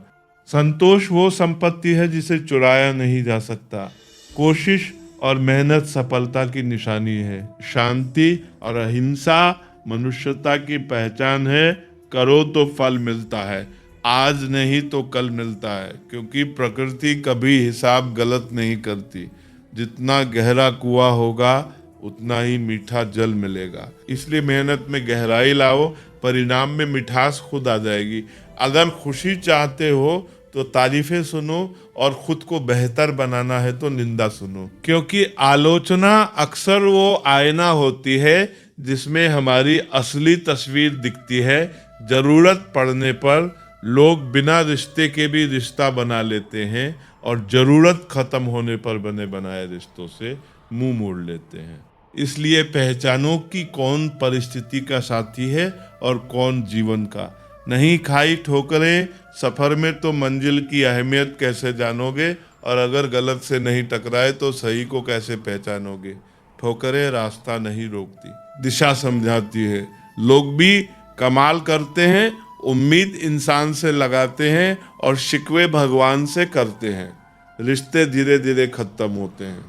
संतोष वो संपत्ति है जिसे चुराया नहीं जा सकता। कोशिश और मेहनत सफलता की निशानी है। शांति और अहिंसा मनुष्यता की पहचान है। करो तो फल मिलता है, आज नहीं तो कल मिलता है। क्योंकि प्रकृति कभी हिसाब गलत नहीं करती। जितना गहरा कुआं होगा उतना ही मीठा जल मिलेगा। इसलिए मेहनत में गहराई लाओ, परिणाम में मिठास खुद आ जाएगी। अगर खुशी चाहते हो तो तारीफें सुनो, और खुद को बेहतर बनाना है तो निंदा सुनो। क्योंकि आलोचना अक्सर वो आईना होती है जिसमें हमारी असली तस्वीर दिखती है। जरूरत पड़ने पर लोग बिना रिश्ते के भी रिश्ता बना लेते हैं, और जरूरत खत्म होने पर बने बनाए रिश्तों से मुंह मोड़ लेते हैं। इसलिए पहचानो कि कौन परिस्थिति का साथी है और कौन जीवन का। नहीं खाई ठोकरें सफर में तो मंजिल की अहमियत कैसे जानोगे, और अगर गलत से नहीं टकराए तो सही को कैसे पहचानोगे। ठोकरें रास्ता नहीं रोकती, दिशा समझाती है। लोग भी कमाल करते हैं, उम्मीद इंसान से लगाते हैं और शिकवे भगवान से करते हैं। रिश्ते धीरे धीरे खत्म होते हैं,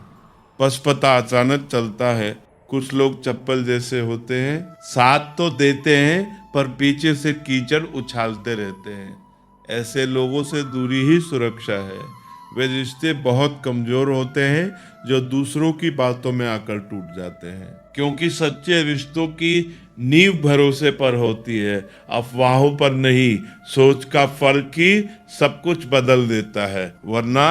बस पता अचानक चलता है। कुछ लोग चप्पल जैसे होते हैं, साथ तो देते हैं पर पीछे से कीचड़ उछालते रहते हैं। ऐसे लोगों से दूरी ही सुरक्षा है। वे रिश्ते बहुत कमजोर होते हैं जो दूसरों की बातों में आकर टूट जाते हैं। क्योंकि सच्चे रिश्तों की नींव भरोसे पर होती है, अफवाहों पर नहीं। सोच का फर्क ही सब कुछ बदल देता है। वरना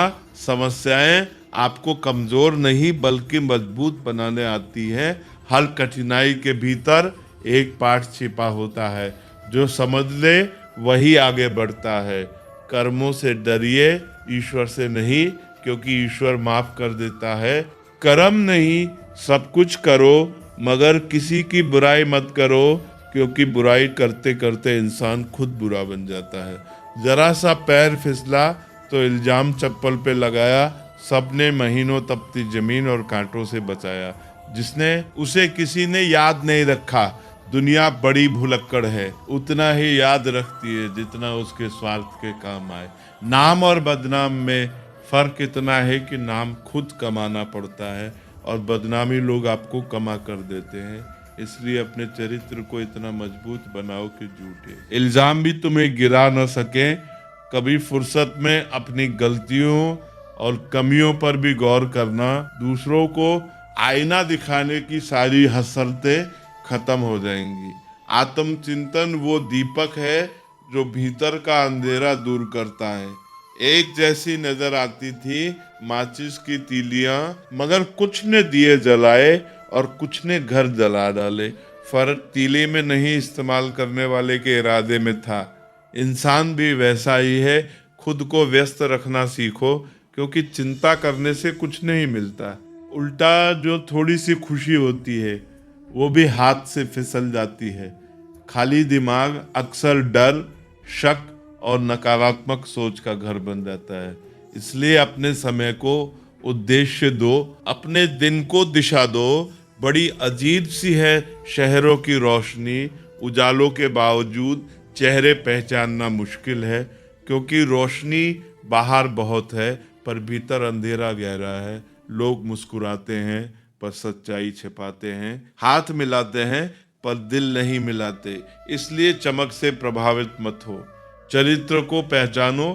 समस्याएं आपको कमजोर नहीं बल्कि मजबूत बनाने आती है। हर कठिनाई के भीतर एक पाठ छिपा होता है, जो समझ ले वही आगे बढ़ता है। कर्मों से डरिए, ईश्वर से नहीं, क्योंकि ईश्वर माफ कर देता है। कर्म नहीं, सब कुछ करो, मगर किसी की बुराई मत करो, क्योंकि बुराई करते करते इंसान खुद बुरा बन जाता है। जरा सा पैर फिसला तो इल्जाम चप्पल पे लगाया। सबने महीनों तपती जमीन और कांटों से बचाया। जिसने उसे किसी ने याद नहीं रखा। दुनिया बड़ी भुलक्कड़ है, उतना ही याद रखती है जितना उसके स्वार्थ के काम आए। नाम और बदनाम में फर्क इतना है कि नाम खुद कमाना पड़ता है और बदनामी लोग आपको कमा कर देते हैं। इसलिए अपने चरित्र को इतना मजबूत बनाओ कि झूठे इल्जाम भी तुम्हें गिरा न सके। कभी फुर्सत में अपनी गलतियों और कमियों पर भी गौर करना। दूसरों को आईना दिखाने की सारी हसरतें खत्म हो जाएंगी। आत्मचिंतन वो दीपक है जो भीतर का अंधेरा दूर करता है। एक जैसी नजर आती थी माचिस की तीलियां, मगर कुछ ने दिए जलाए और कुछ ने घर जला डाले। फर्क तीली में नहीं, इस्तेमाल करने वाले के इरादे में था। इंसान भी वैसा ही है। खुद को व्यस्त रखना सीखो, क्योंकि चिंता करने से कुछ नहीं मिलता। उल्टा जो थोड़ी सी खुशी होती है वो भी हाथ से फिसल जाती है। खाली दिमाग अक्सर डर, शक और नकारात्मक सोच का घर बन जाता है। इसलिए अपने समय को उद्देश्य दो, अपने दिन को दिशा दो। बड़ी अजीब सी है शहरों की रोशनी, उजालों के बावजूद चेहरे पहचानना मुश्किल है, क्योंकि रोशनी बाहर बहुत है पर भीतर अंधेरा गहरा है। लोग मुस्कुराते हैं पर सच्चाई छिपाते हैं, हाथ मिलाते हैं पर दिल नहीं मिलाते। इसलिए चमक से प्रभावित मत हो, चरित्र को पहचानो।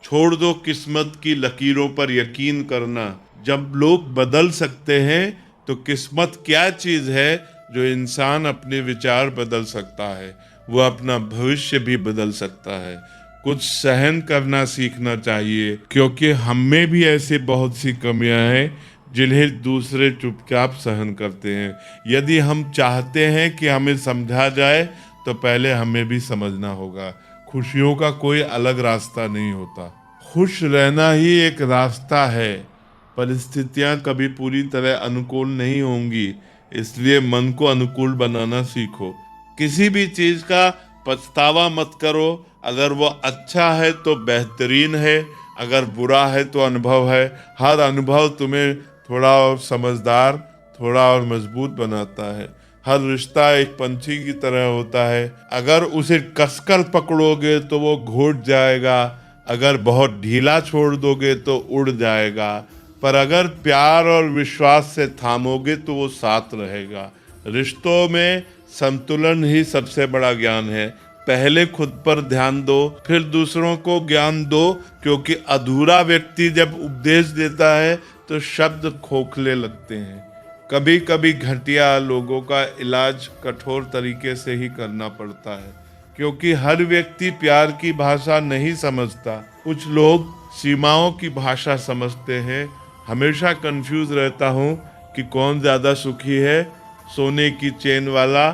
छोड़ दो किस्मत की लकीरों पर यकीन करना। जब लोग बदल सकते हैं तो किस्मत क्या चीज है जो इंसान अपने विचार बदल सकता है, वो अपना भविष्य भी बदल सकता है। कुछ सहन करना सीखना चाहिए, क्योंकि हम में भी ऐसे बहुत सी कमियां हैं जिन्हें दूसरे चुपचाप सहन करते हैं। यदि हम चाहते हैं कि हमें समझा जाए तो पहले हमें भी समझना होगा। खुशियों का कोई अलग रास्ता नहीं होता, खुश रहना ही एक रास्ता है। परिस्थितियां कभी पूरी तरह अनुकूल नहीं होंगी, इसलिए मन को अनुकूल बनाना सीखो। किसी भी चीज का पछतावा मत करो। अगर वो अच्छा है तो बेहतरीन है, अगर बुरा है तो अनुभव है। हर अनुभव तुम्हें थोड़ा और समझदार, थोड़ा और मजबूत बनाता है। हर रिश्ता एक पंछी की तरह होता है, अगर उसे कसकर पकड़ोगे तो वो घोट जाएगा, अगर बहुत ढीला छोड़ दोगे तो उड़ जाएगा, पर अगर प्यार और विश्वास से थामोगे तो वो साथ रहेगा। रिश्तों में संतुलन ही सबसे बड़ा ज्ञान है। पहले खुद पर ध्यान दो, फिर दूसरों को ज्ञान दो, क्योंकि अधूरा व्यक्ति जब उपदेश देता है तो शब्द खोखले लगते हैं। कभी कभी घटिया लोगों का इलाज कठोर तरीके से ही करना पड़ता है, क्योंकि हर व्यक्ति प्यार की भाषा नहीं समझता। कुछ लोग सीमाओं की भाषा समझते हैं। हमेशा कंफ्यूज रहता हूँ कि कौन ज्यादा सुखी है, सोने की चेन वाला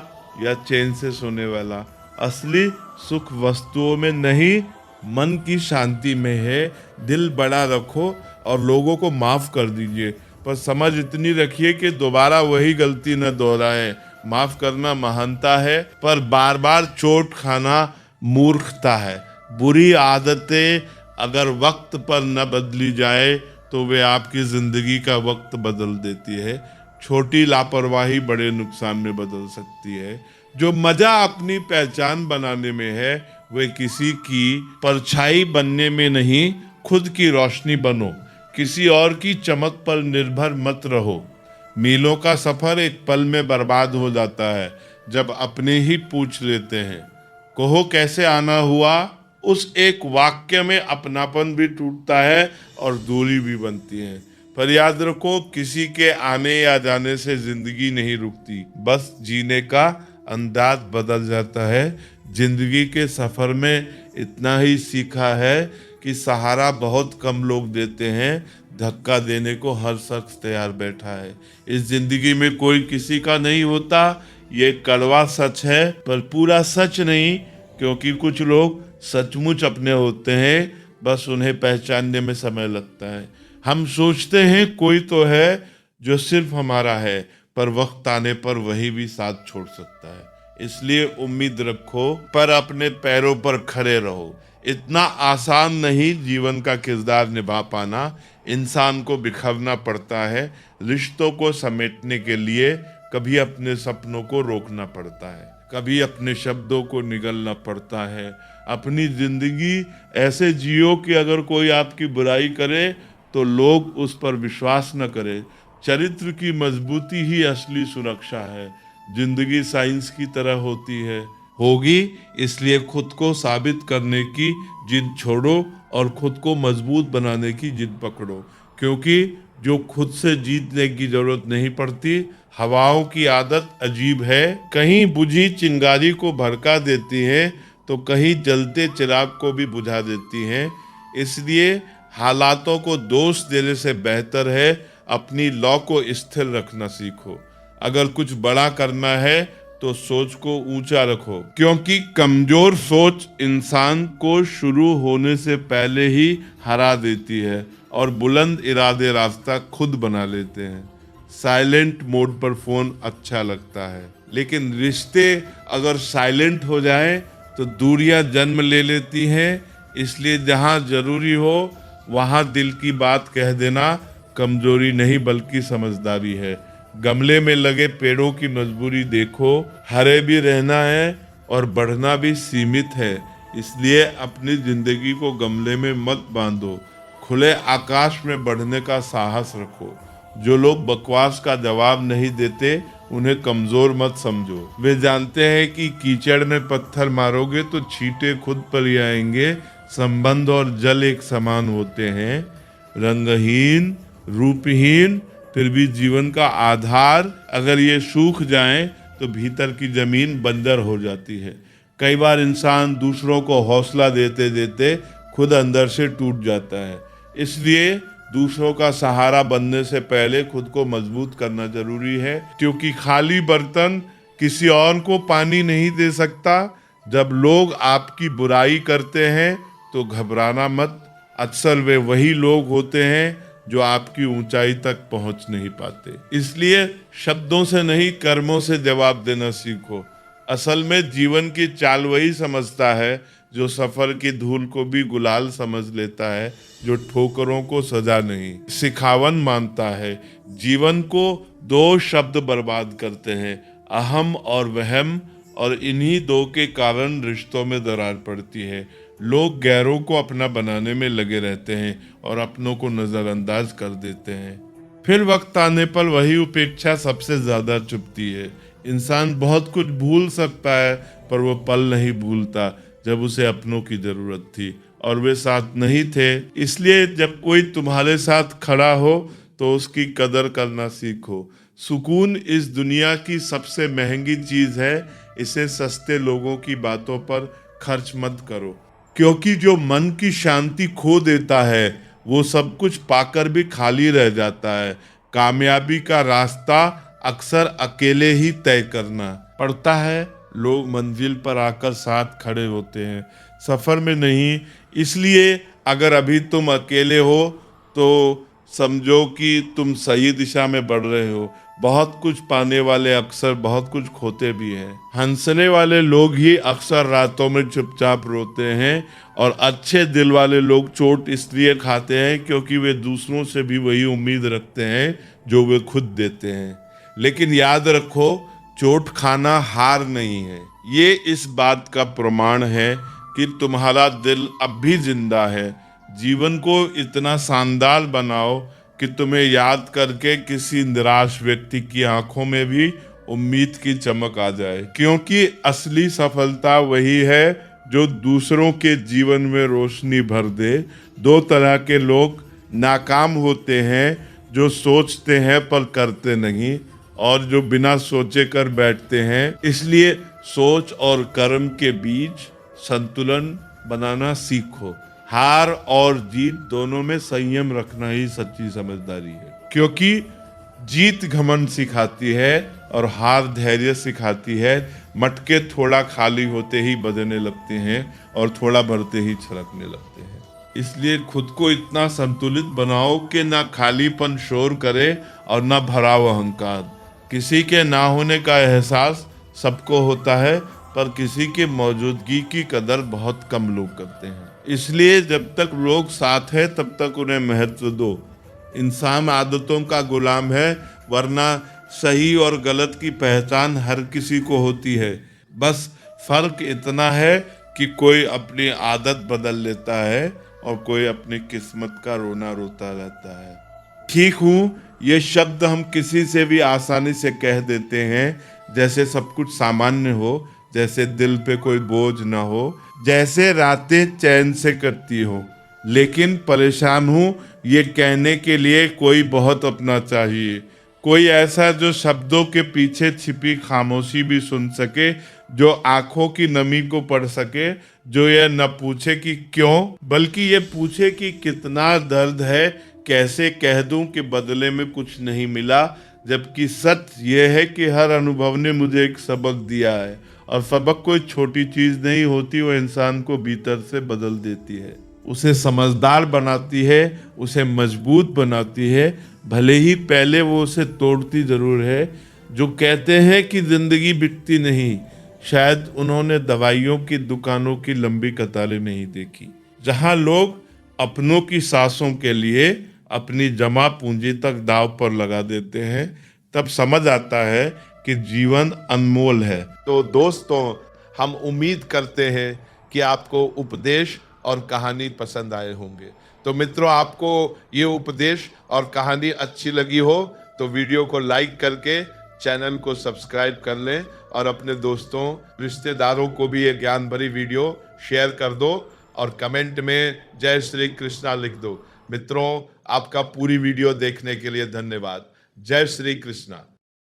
या चैन से सोने वाला। असली सुख वस्तुओं में नहीं, मन की शांति में है। दिल बड़ा रखो और लोगों को माफ कर दीजिए, पर समझ इतनी रखिए कि दोबारा वही गलती न दोहराएं। माफ करना महानता है, पर बार बार चोट खाना मूर्खता है। बुरी आदतें अगर वक्त पर न बदली जाए तो वे आपकी जिंदगी का वक्त बदल देती है। छोटी लापरवाही बड़े नुकसान में बदल सकती है। जो मजा अपनी पहचान बनाने में है, वे किसी की परछाई बनने में नहीं, खुद की रोशनी बनो। किसी और की चमक पर निर्भर मत रहो। मीलों का सफर एक पल में बर्बाद हो जाता है जब अपने ही पूछ लेते हैं। कहो कैसे आना हुआ, उस एक वाक्य में अपनापन भी टूटता है और दूरी भी बनती है। पर याद रखो, किसी के आने या जाने से जिंदगी नहीं रुकती, बस जीने का अंदाज बदल जाता है। जिंदगी के सफर में इतना ही सीखा है कि सहारा बहुत कम लोग देते हैं, धक्का देने को हर शख्स तैयार बैठा है। इस जिंदगी में कोई किसी का नहीं होता, ये कड़वा सच है, पर पूरा सच नहीं, क्योंकि कुछ लोग सचमुच अपने होते हैं, बस उन्हें पहचानने में समय लगता है। हम सोचते हैं कोई तो है जो सिर्फ हमारा है, पर वक्त आने पर वही भी साथ छोड़ सकता है। इसलिए उम्मीद रखो, पर अपने पैरों पर खड़े रहो। इतना आसान नहीं जीवन का किरदार निभा पाना। इंसान को बिखरना पड़ता है, रिश्तों को समेटने के लिए कभी अपने सपनों को रोकना पड़ता है, कभी अपने शब्दों को निगलना पड़ता है। अपनी जिंदगी ऐसे जियो कि अगर कोई आपकी बुराई करे तो लोग उस पर विश्वास न करें। चरित्र की मजबूती ही असली सुरक्षा है। जिंदगी साइंस की तरह होती है, होगी, इसलिए खुद को साबित करने की जिद छोड़ो और खुद को मजबूत बनाने की जिद पकड़ो, क्योंकि जो खुद से जीतने की जरूरत नहीं पड़ती। हवाओं की आदत अजीब है, कहीं बुझी चिंगारी को भड़का देती है तो कहीं जलते चिराग को भी बुझा देती हैं। इसलिए हालातों को दोष देने से बेहतर है अपनी लौ को स्थिर रखना सीखो। अगर कुछ बड़ा करना है तो सोच को ऊंचा रखो, क्योंकि कमजोर सोच इंसान को शुरू होने से पहले ही हरा देती है और बुलंद इरादे रास्ता खुद बना लेते हैं। साइलेंट मोड पर फोन अच्छा लगता है, लेकिन रिश्ते अगर साइलेंट हो जाएं तो दूरियां जन्म ले लेती हैं। इसलिए जहां जरूरी हो वहां दिल की बात कह देना कमजोरी नहीं बल्कि समझदारी है। गमले में लगे पेड़ों की मजबूरी देखो, हरे भी रहना है और बढ़ना भी सीमित है। इसलिए अपनी जिंदगी को गमले में मत बांधो, खुले आकाश में बढ़ने का साहस रखो। जो लोग बकवास का जवाब नहीं देते उन्हें कमजोर मत समझो। वे जानते हैं कि कीचड़ में पत्थर मारोगे तो छींटे खुद पर ही आएंगे। संबंध और जल एक समान होते हैं, रंगहीन रूपहीन फिर भी जीवन का आधार। अगर ये सूख जाएं तो भीतर की जमीन बंजर हो जाती है। कई बार इंसान दूसरों को हौसला देते देते खुद अंदर से टूट जाता है। इसलिए दूसरों का सहारा बनने से पहले खुद को मजबूत करना जरूरी है, क्योंकि खाली बर्तन किसी और को पानी नहीं दे सकता। जब लोग आपकी बुराई करते हैं तो घबराना मत, अक्सर वे वही लोग होते हैं जो आपकी ऊंचाई तक पहुंच नहीं पाते। इसलिए शब्दों से नहीं कर्मों से जवाब देना सीखो। असल में जीवन की चाल वही समझता है जो सफर की धूल को भी गुलाल समझ लेता है, जो ठोकरों को सजा नहीं सिखावन मानता है। जीवन को दो शब्द बर्बाद करते हैं, अहम और वहम, और इन्हीं दो के कारण रिश्तों में दरार पड़ती है। लोग गैरों को अपना बनाने में लगे रहते हैं और अपनों को नजरअंदाज कर देते हैं। फिर वक्त आने पर वही उपेक्षा सबसे ज्यादा चुभती है। इंसान बहुत कुछ भूल सकता है, पर वो पल नहीं भूलता जब उसे अपनों की जरूरत थी और वे साथ नहीं थे। इसलिए जब कोई तुम्हारे साथ खड़ा हो तो उसकी कदर करना सीखो। सुकून इस दुनिया की सबसे महंगी चीज है, इसे सस्ते लोगों की बातों पर खर्च मत करो, क्योंकि जो मन की शांति खो देता है वो सब कुछ पाकर भी खाली रह जाता है। कामयाबी का रास्ता अक्सर अकेले ही तय करना पड़ता है। लोग मंजिल पर आकर साथ खड़े होते हैं, सफर में नहीं। इसलिए अगर अभी तुम अकेले हो तो समझो कि तुम सही दिशा में बढ़ रहे हो। बहुत कुछ पाने वाले अक्सर बहुत कुछ खोते भी हैं। हंसने वाले लोग ही अक्सर रातों में चुपचाप रोते हैं, और अच्छे दिल वाले लोग चोट इसलिए खाते हैं क्योंकि वे दूसरों से भी वही उम्मीद रखते हैं जो वे खुद देते हैं। लेकिन याद रखो, चोट खाना हार नहीं है, ये इस बात का प्रमाण है कि तुम्हारा दिल अब भी जिंदा है। जीवन को इतना शानदार बनाओ कि तुम्हें याद करके किसी निराश व्यक्ति की आंखों में भी उम्मीद की चमक आ जाए, क्योंकि असली सफलता वही है जो दूसरों के जीवन में रोशनी भर दे। दो तरह के लोग नाकाम होते हैं, जो सोचते हैं पर करते नहीं, और जो बिना सोचे कर बैठते हैं। इसलिए सोच और कर्म के बीच संतुलन बनाना सीखो। हार और जीत दोनों में संयम रखना ही सच्ची समझदारी है, क्योंकि जीत घमंड सिखाती है और हार धैर्य सिखाती है। मटके थोड़ा खाली होते ही बदलने लगते हैं और थोड़ा भरते ही छलकने लगते हैं। इसलिए खुद को इतना संतुलित बनाओ कि ना खालीपन शोर करे और ना भराव अहंकार। किसी के ना होने का एहसास सबको होता है, पर किसी की मौजूदगी की कदर बहुत कम लोग करते हैं। इसलिए जब तक लोग साथ हैं तब तक उन्हें महत्व दो। इंसान आदतों का गुलाम है, वरना सही और गलत की पहचान हर किसी को होती है। बस फर्क इतना है कि कोई अपनी आदत बदल लेता है और कोई अपनी किस्मत का रोना रोता रहता है। ठीक हूँ, ये शब्द हम किसी से भी आसानी से कह देते हैं, जैसे सब कुछ सामान्य हो, जैसे दिल पे कोई बोझ ना हो, जैसे रातें चैन से कटती हो। लेकिन परेशान हूँ ये कहने के लिए कोई बहुत अपना चाहिए, कोई ऐसा जो शब्दों के पीछे छिपी खामोशी भी सुन सके, जो आंखों की नमी को पढ़ सके, जो यह न पूछे कि क्यों, बल्कि ये पूछे कि कितना दर्द है, कैसे कह दूं कि बदले में कुछ नहीं मिला, जबकि सच ये है कि हर अनुभव ने मुझे एक सबक दिया है, और सबक कोई छोटी चीज नहीं होती, वो इंसान को भीतर से बदल देती है, उसे समझदार बनाती है, उसे मजबूत बनाती है, भले ही पहले वो उसे तोड़ती जरूर है। जो कहते हैं कि जिंदगी बिकती नहीं, शायद उन्होंने दवाइयों की दुकानों की लंबी कतारें नहीं देखी, जहां लोग अपनों की सांसों के लिए अपनी जमा पूंजी तक दांव पर लगा देते हैं। तब समझ आता है कि जीवन अनमोल है। तो दोस्तों, हम उम्मीद करते हैं कि आपको उपदेश और कहानी पसंद आए होंगे। तो मित्रों, आपको ये उपदेश और कहानी अच्छी लगी हो तो वीडियो को लाइक करके चैनल को सब्सक्राइब कर लें, और अपने दोस्तों, रिश्तेदारों को भी ये ज्ञान भरी वीडियो शेयर कर दो, और कमेंट में जय श्री कृष्णा लिख दो। मित्रों, आपका पूरी वीडियो देखने के लिए धन्यवाद। जय श्री कृष्णा।